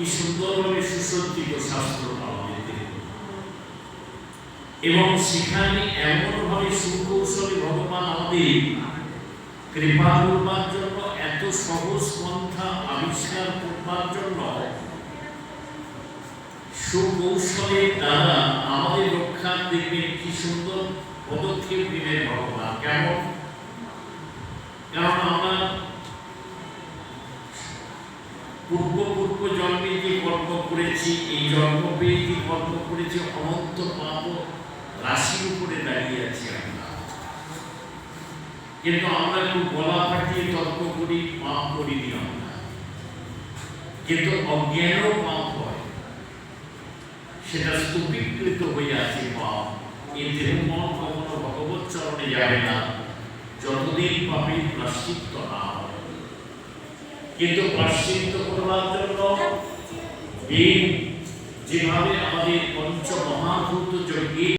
কি সুন্দরভাবে সুসজ্জিত শাস্ত্র আমাদের, এবং সেখানে এমনভাবে সুকৌশলী ভগবান আমাদের কৃপা করবার জন্য, এত সহজ পন্থা আবিষ্কার করবার জন্য সুকৌশলের দ্বারা আমাদের রক্ষার দেখবেন কি সুন্দর পদক্ষেপ দিলেন ভগবান। কেমন? কারণ আমরা পূর্ব জন্মে যে কর্ম করেছি, এই জন্ম পেয়ে যে কর্ম করেছি, অনন্ত পাপ রাশির উপরে দাঁড়িয়ে আছি আমরা। কিন্তু আমরা খুব গলা ফাটিয়ে তর্ক করি, পাপ করিনি আমরা, কিন্তু অজ্ঞানও পাপ হয়, সেটা স্তূপীকৃত হয়ে আছে পাপ। এই দেহ মন কখনো ভগবত চরণে যাবে না যতদিন পাপের প্রায়শ্চিত্ত না হয়। কিন্তু প্রায়শ্চিত্ত করবার জন্য যেভাবে আমাদের পঞ্চ মহাভূত যজ্ঞে